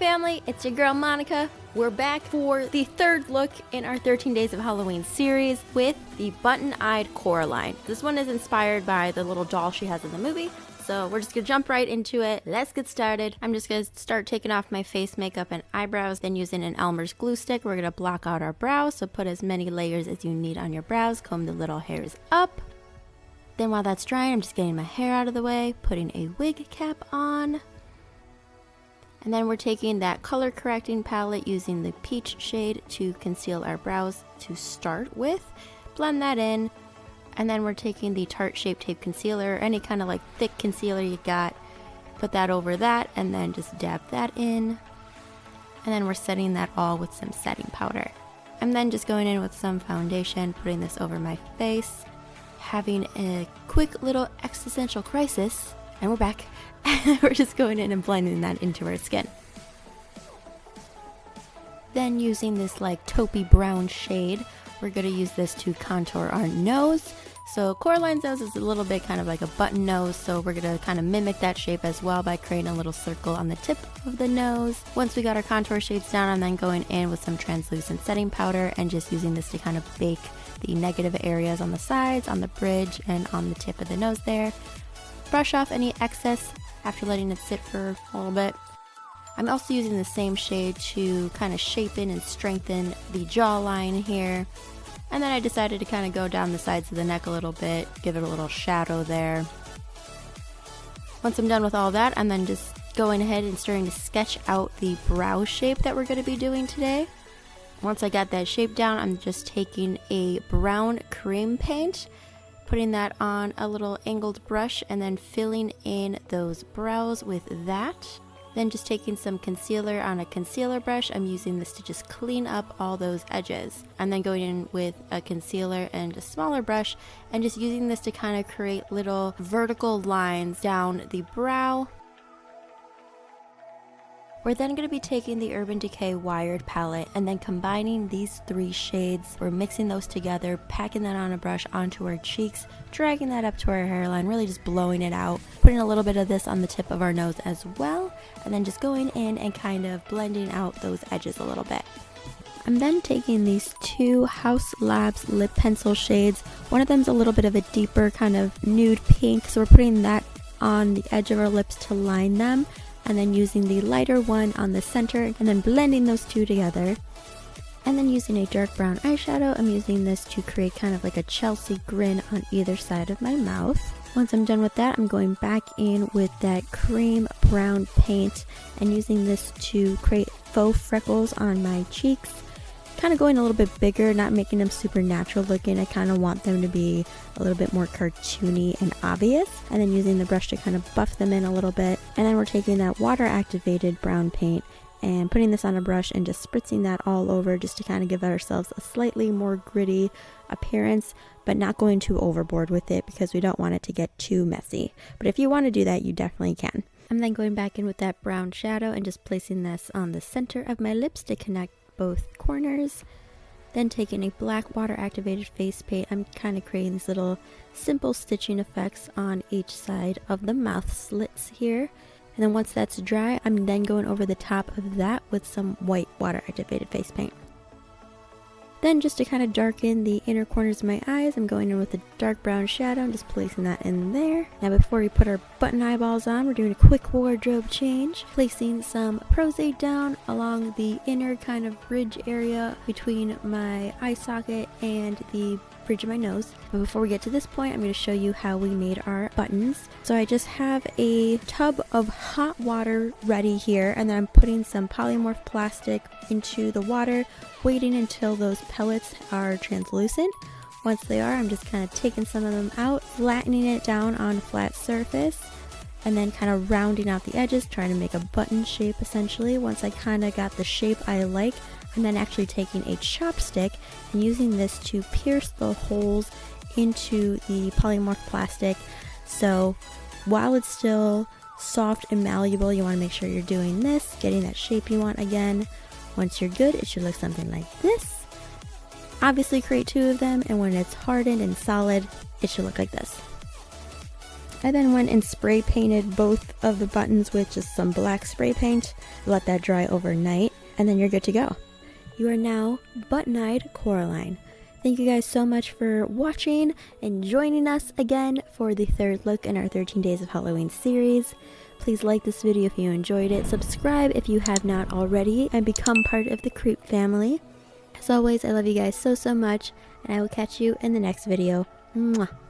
family, it's your girl Monica. We're back for the third look in our 13 Days of Halloween series with the button-eyed Coraline. This one is inspired by the little doll she has in the movie, so we're just gonna jump right into it. Let's get started. I'm just gonna start taking off my face makeup and eyebrows, then using an Elmer's glue stick, we're gonna block out our brows, so put as many layers as you need on your brows, comb the little hairs up. Then while that's drying, I'm just getting my hair out of the way, putting a wig cap on. And then we're taking that color correcting palette using the peach shade to conceal our brows to start with. Blend that in. And then we're taking the Tarte Shape Tape Concealer, any kind of like thick concealer you got. Put that over that and then just dab that in. And then we're setting that all with some setting powder. I'm then just going in with some foundation, putting this over my face. Having a quick little existential crisis. And we're back. We're just going in and blending that into our skin. Then using this like taupey brown shade, we're going to use this to contour our nose. So Coraline's nose is a little bit kind of like a button nose, so we're going to kind of mimic that shape as well by creating a little circle on the tip of the nose. Once we got our contour shades down, I'm then going in with some translucent setting powder and just using this to kind of bake the negative areas on the sides, on the bridge, and on the tip of the nose there. Brush off any excess after letting it sit for a little bit. I'm also using the same shade to kind of shape in and strengthen the jawline here. And then I decided to kind of go down the sides of the neck a little bit, give it a little shadow there. Once I'm done with all that, I'm then just going ahead and starting to sketch out the brow shape that we're going to be doing today. Once I got that shape down, I'm just taking a brown cream paint, putting that on a little angled brush and then filling in those brows with that. Then just taking some concealer on a concealer brush. I'm using this to just clean up all those edges. And then going in with a concealer and a smaller brush and just using this to kind of create little vertical lines down the brow. We're then going to be taking the Urban Decay Wired palette and then combining these three shades. We're mixing those together, packing that on a brush onto our cheeks, dragging that up to our hairline, really just blowing it out, putting a little bit of this on the tip of our nose as well, and then just going in and kind of blending out those edges a little bit. I'm then taking these two House Labs lip pencil shades. One of them's a little bit of a deeper kind of nude pink, so we're putting that on the edge of our lips to line them. And then using the lighter one on the center and then blending those two together. And then using a dark brown eyeshadow, I'm using this to create kind of like a Chelsea grin on either side of my mouth. Once I'm done with that, I'm going back in with that cream brown paint and using this to create faux freckles on my cheeks. Kind of going a little bit bigger, not making them super natural looking. I kind of want them to be a little bit more cartoony and obvious. And then using the brush to kind of buff them in a little bit. And then we're taking that water activated brown paint and putting this on a brush and just spritzing that all over just to kind of give ourselves a slightly more gritty appearance, but not going too overboard with it because we don't want it to get too messy. But if you want to do that, you definitely can. I'm then going back in with that brown shadow and just placing this on the center of my lips to connect both corners. Then taking a black water activated face paint, I'm kind of creating these little simple stitching effects on each side of the mouth slits here. And then once that's dry, I'm then going over the top of that with some white water activated face paint. Then just to kind of darken the inner corners of my eyes, I'm going in with a dark brown shadow and just placing that in there. Now before we put our button eyeballs on, we're doing a quick wardrobe change. Placing some Prozade down along the inner kind of bridge area between my eye socket and the bridge of my nose. But before we get to this point, I'm going to show you how we made our buttons. So I just have a tub of hot water ready here, and then I'm putting some polymorph plastic into the water, waiting until those pellets are translucent. Once they are, I'm just kind of taking some of them out, flattening it down on a flat surface, and then kind of rounding out the edges, trying to make a button shape essentially. Once I kind of got the shape I like, I'm then actually taking a chopstick and using this to pierce the holes into the polymorph plastic. So while it's still soft and malleable, you want to make sure you're doing this, getting that shape you want again. Once you're good, it should look something like this. Obviously create two of them, and when it's hardened and solid, it should look like this. I then went and spray painted both of the buttons with just some black spray paint. Let that dry overnight, and then you're good to go. You are now button-eyed Coraline. Thank you guys so much for watching and joining us again for the third look in our 13 Days of Halloween series. Please like this video if you enjoyed it, subscribe if you have not already, and become part of the Creep family. As always, I love you guys so much, and I will catch you in the next video. Mwah.